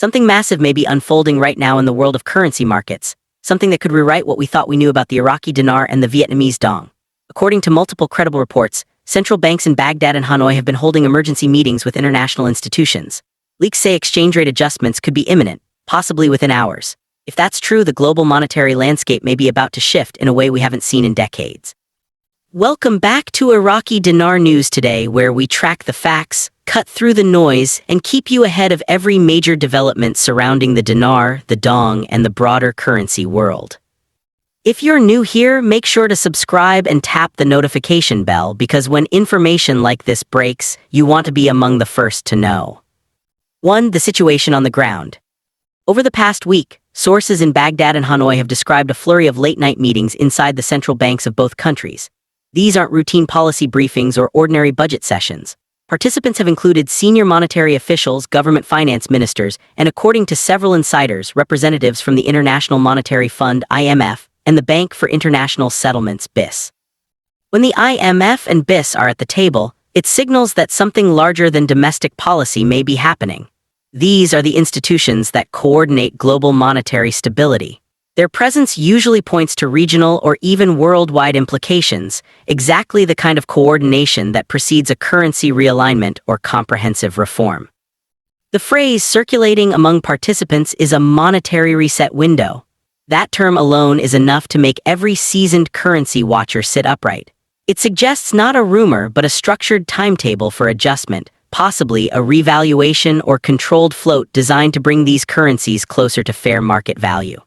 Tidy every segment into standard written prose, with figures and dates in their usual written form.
Something massive may be unfolding right now in the world of currency markets, something that could rewrite what we thought we knew about the Iraqi dinar and the Vietnamese dong. According to multiple credible reports, central banks in Baghdad and Hanoi have been holding emergency meetings with international institutions. Leaks say exchange rate adjustments could be imminent, possibly within hours. If that's true, the global monetary landscape may be about to shift in a way we haven't seen in decades. Welcome back to Iraqi Dinar News Today, where we track the facts, cut through the noise, and keep you ahead of every major development surrounding the dinar, the dong, and the broader currency world. If you're new here, make sure to subscribe and tap the notification bell, because when information like this breaks, you want to be among the first to know. 1. The situation on the ground. Over the past week, sources in Baghdad and Hanoi have described a flurry of late-night meetings inside the central banks of both countries. These aren't routine policy briefings or ordinary budget sessions. Participants have included senior monetary officials, government finance ministers, and according to several insiders, representatives from the International Monetary Fund (IMF) and the Bank for International Settlements (BIS). When the IMF and BIS are at the table, it signals that something larger than domestic policy may be happening. These are the institutions that coordinate global monetary stability. Their presence usually points to regional or even worldwide implications, exactly the kind of coordination that precedes a currency realignment or comprehensive reform. The phrase circulating among participants is a monetary reset window. That term alone is enough to make every seasoned currency watcher sit upright. It suggests not a rumor but a structured timetable for adjustment, possibly a revaluation or controlled float designed to bring these currencies closer to fair market value.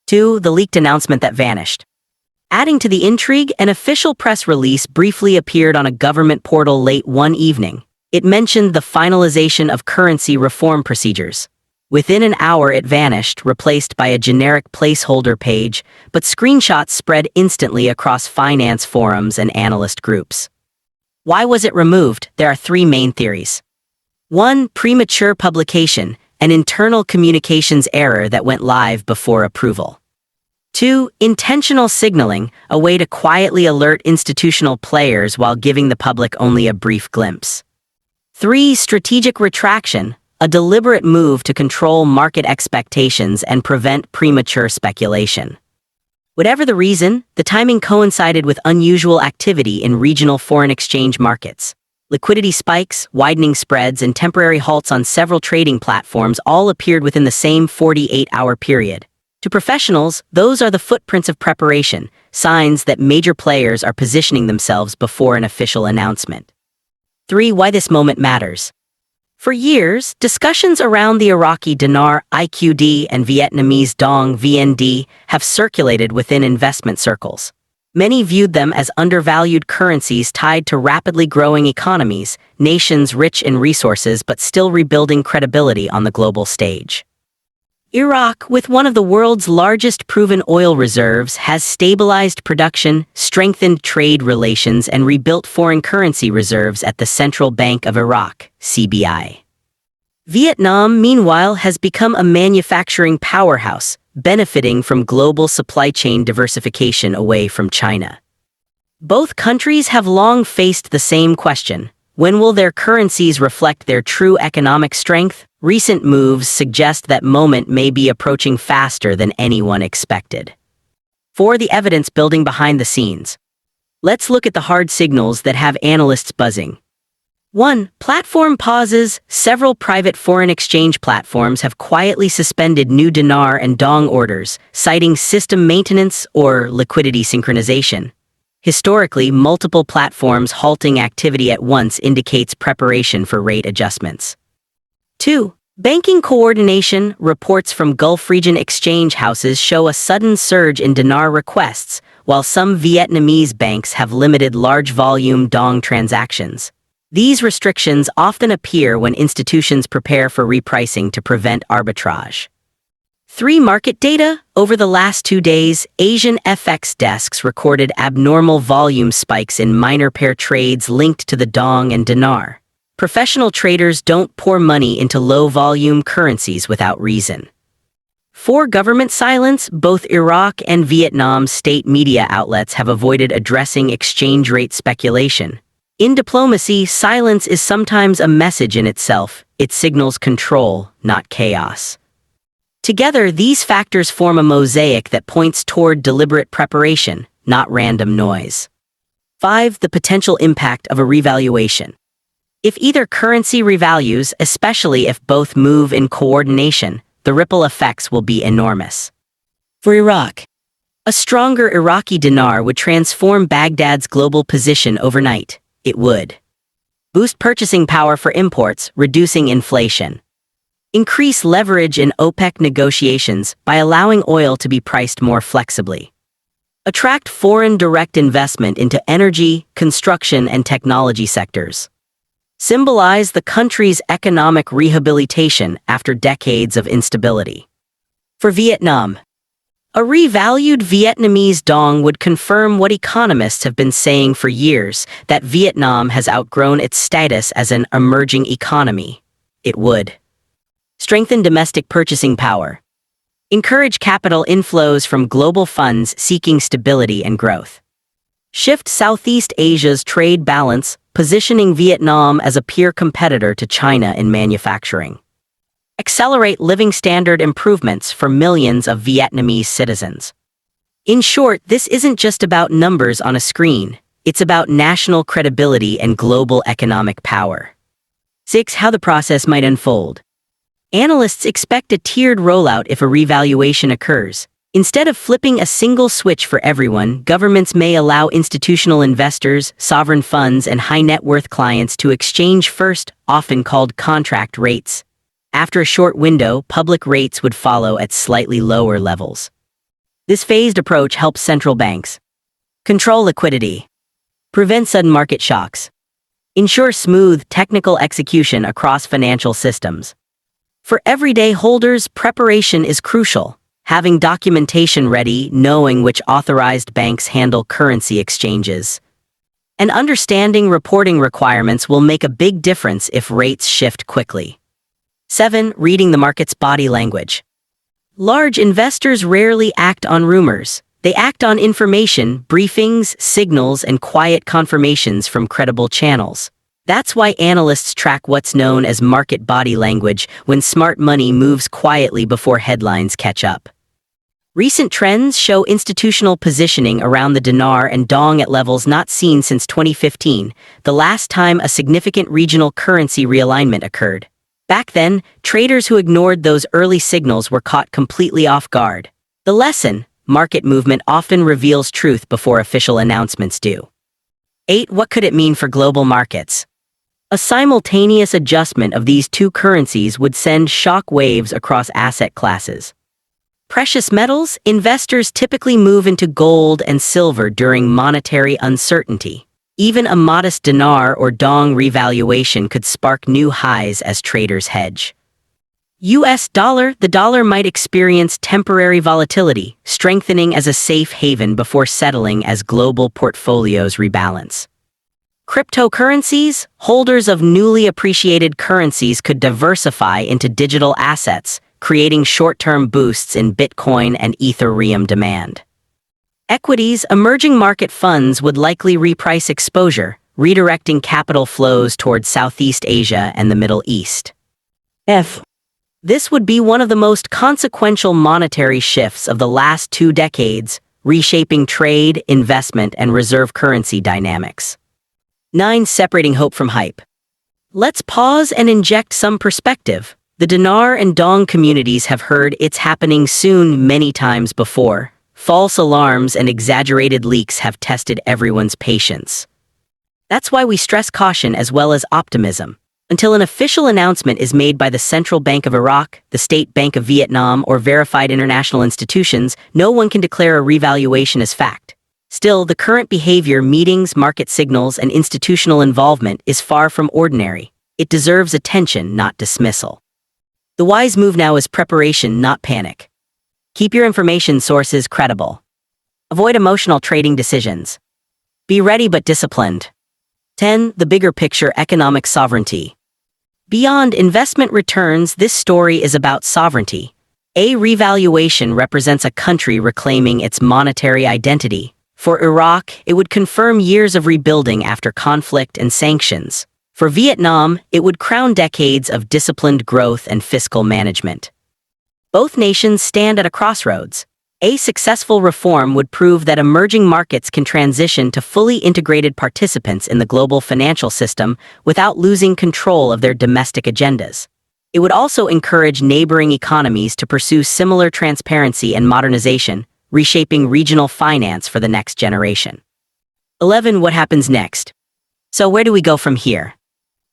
2. The leaked announcement that vanished. Adding to the intrigue, an official press release briefly appeared on a government portal late one evening. It mentioned the finalization of currency reform procedures. Within an hour it vanished, replaced by a generic placeholder page, but screenshots spread instantly across finance forums and analyst groups. Why was it removed? There are three main theories. 1. Premature publication, an internal communications error that went live before approval. 2. Intentional signaling, a way to quietly alert institutional players while giving the public only a brief glimpse. 3. Strategic retraction, a deliberate move to control market expectations and prevent premature speculation. Whatever the reason, the timing coincided with unusual activity in regional foreign exchange markets. Liquidity spikes, widening spreads, and temporary halts on several trading platforms all appeared within the same 48-hour period. To professionals, those are the footprints of preparation, signs that major players are positioning themselves before an official announcement. 3. Why this moment matters. For years, discussions around the Iraqi dinar (IQD) and Vietnamese dong (VND) have circulated within investment circles. Many viewed them as undervalued currencies tied to rapidly growing economies, nations rich in resources but still rebuilding credibility on the global stage. Iraq, with one of the world's largest proven oil reserves, has stabilized production, strengthened trade relations, and rebuilt foreign currency reserves at the Central Bank of Iraq, CBI. Vietnam, meanwhile, has become a manufacturing powerhouse, benefiting from global supply chain diversification away from China. Both countries have long faced the same question: when will their currencies reflect their true economic strength? Recent moves suggest that moment may be approaching faster than anyone expected. 4. The evidence building behind the scenes. Let's look at the hard signals that have analysts buzzing. 1. Platform pauses. Several private foreign exchange platforms have quietly suspended new dinar and dong orders, citing system maintenance or liquidity synchronization. Historically, multiple platforms halting activity at once indicates preparation for rate adjustments. 2. Banking coordination. Reports from Gulf region exchange houses show a sudden surge in dinar requests, while some Vietnamese banks have limited large-volume dong transactions. These restrictions often appear when institutions prepare for repricing to prevent arbitrage. 3. Market data. Over the last 2 days, Asian FX desks recorded abnormal volume spikes in minor pair trades linked to the dong and dinar. Professional traders don't pour money into low-volume currencies without reason. 4. Government silence. Both Iraq and Vietnam state media outlets have avoided addressing exchange rate speculation. In diplomacy, silence is sometimes a message in itself. It signals control, not chaos. Together, these factors form a mosaic that points toward deliberate preparation, not random noise. 5. The potential impact of a revaluation. If either currency revalues, especially if both move in coordination, the ripple effects will be enormous. For Iraq, a stronger Iraqi dinar would transform Baghdad's global position overnight. It would boost purchasing power for imports, reducing inflation. Increase leverage in OPEC negotiations by allowing oil to be priced more flexibly. Attract foreign direct investment into energy, construction, and technology sectors. Symbolize the country's economic rehabilitation after decades of instability. For Vietnam, a revalued Vietnamese dong would confirm what economists have been saying for years, that Vietnam has outgrown its status as an emerging economy. It would strengthen domestic purchasing power. Encourage capital inflows from global funds seeking stability and growth. Shift Southeast Asia's trade balance, positioning Vietnam as a peer competitor to China in manufacturing. Accelerate living standard improvements for millions of Vietnamese citizens. In short, this isn't just about numbers on a screen. It's about national credibility and global economic power. 6. How the process might unfold. Analysts expect a tiered rollout if a revaluation occurs. Instead of flipping a single switch for everyone, governments may allow institutional investors, sovereign funds, and high-net-worth clients to exchange first, often called contract rates. After a short window, public rates would follow at slightly lower levels. This phased approach helps central banks control liquidity, prevent sudden market shocks, ensure smooth, technical execution across financial systems. For everyday holders, preparation is crucial. Having documentation ready, knowing which authorized banks handle currency exchanges, and understanding reporting requirements will make a big difference if rates shift quickly. 7. Reading the market's body language. Large investors rarely act on rumors. They act on information, briefings, signals, and quiet confirmations from credible channels. That's why analysts track what's known as market body language when smart money moves quietly before headlines catch up. Recent trends show institutional positioning around the dinar and dong at levels not seen since 2015, the last time a significant regional currency realignment occurred. Back then, traders who ignored those early signals were caught completely off guard. The lesson: market movement often reveals truth before official announcements do. 8. What could it mean for global markets? A simultaneous adjustment of these two currencies would send shock waves across asset classes. Precious metals, investors typically move into gold and silver during monetary uncertainty. Even a modest dinar or dong revaluation could spark new highs as traders hedge. US dollar, the dollar might experience temporary volatility, strengthening as a safe haven before settling as global portfolios rebalance. Cryptocurrencies, holders of newly appreciated currencies could diversify into digital assets, creating short-term boosts in Bitcoin and Ethereum demand. Equities, emerging market funds would likely reprice exposure, redirecting capital flows towards Southeast Asia and the Middle East. This would be one of the most consequential monetary shifts of the last 2 decades, reshaping trade, investment, and reserve currency dynamics. 9. Separating hope from hype. Let's pause and inject some perspective. The dinar and dong communities have heard it's happening soon many times before. False alarms and exaggerated leaks have tested everyone's patience. That's why we stress caution as well as optimism. Until an official announcement is made by the Central Bank of Iraq, the State Bank of Vietnam, or verified international institutions, no one can declare a revaluation as fact. Still, the current behavior, meetings, market signals, and institutional involvement is far from ordinary. It deserves attention, not dismissal. The wise move now is preparation, not panic. Keep your information sources credible. Avoid emotional trading decisions. Be ready but disciplined. 10. The bigger picture: economic sovereignty. Beyond investment returns, this story is about sovereignty. A revaluation represents a country reclaiming its monetary identity, For Iraq, it would confirm years of rebuilding after conflict and sanctions. For Vietnam, it would crown decades of disciplined growth and fiscal management. Both nations stand at a crossroads. A successful reform would prove that emerging markets can transition to fully integrated participants in the global financial system without losing control of their domestic agendas. It would also encourage neighboring economies to pursue similar transparency and modernization, reshaping regional finance for the next generation. 11. What happens next? So where do we go from here?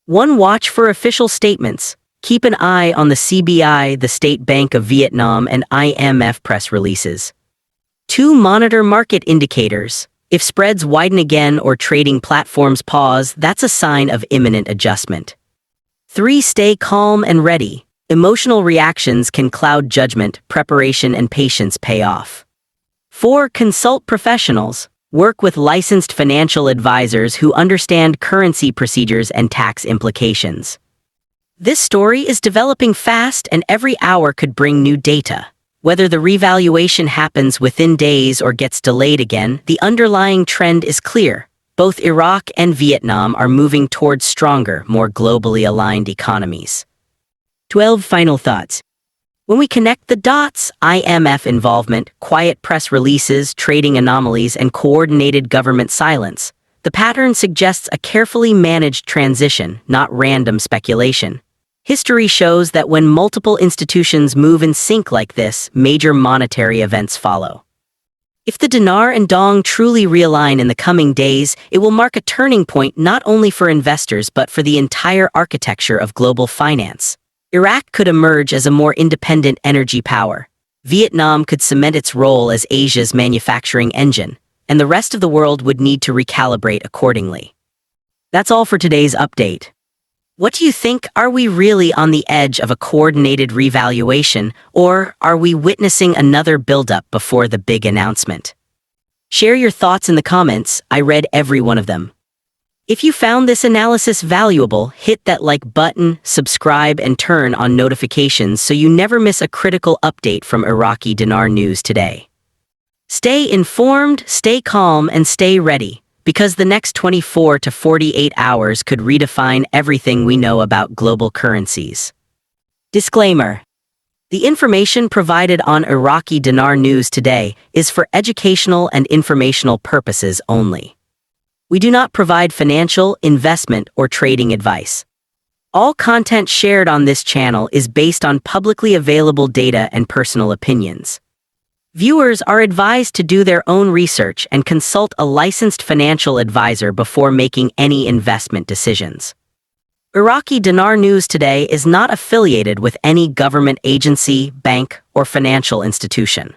1. Watch for official statements. Keep an eye on the CBI, the State Bank of Vietnam, and IMF press releases. 2. Monitor market indicators. If spreads widen again or trading platforms pause, that's a sign of imminent adjustment. 3. Stay calm and ready. Emotional reactions can cloud judgment, preparation and patience pay off. 4. Consult professionals. Work with licensed financial advisors who understand currency procedures and tax implications. This story is developing fast and every hour could bring new data. Whether the revaluation happens within days or gets delayed again, the underlying trend is clear. Both Iraq and Vietnam are moving towards stronger, more globally aligned economies. 12 final thoughts. When we connect the dots, IMF involvement, quiet press releases, trading anomalies, and coordinated government silence, the pattern suggests a carefully managed transition, not random speculation. History shows that when multiple institutions move in sync like this, major monetary events follow. If the dinar and dong truly realign in the coming days, it will mark a turning point not only for investors but for the entire architecture of global finance. Iraq could emerge as a more independent energy power. Vietnam could cement its role as Asia's manufacturing engine, and the rest of the world would need to recalibrate accordingly. That's all for today's update. What do you think? Are we really on the edge of a coordinated revaluation, or are we witnessing another buildup before the big announcement? Share your thoughts in the comments. I read every one of them. If you found this analysis valuable, hit that like button, subscribe, and turn on notifications so you never miss a critical update from Iraqi Dinar News Today. Stay informed, stay calm, and stay ready, because the next 24 to 48 hours could redefine everything we know about global currencies. Disclaimer. The information provided on Iraqi Dinar News Today is for educational and informational purposes only. We do not provide financial, investment, or trading advice. All content shared on this channel is based on publicly available data and personal opinions. Viewers are advised to do their own research and consult a licensed financial advisor before making any investment decisions. Iraqi Dinar News Today is not affiliated with any government agency, bank, or financial institution.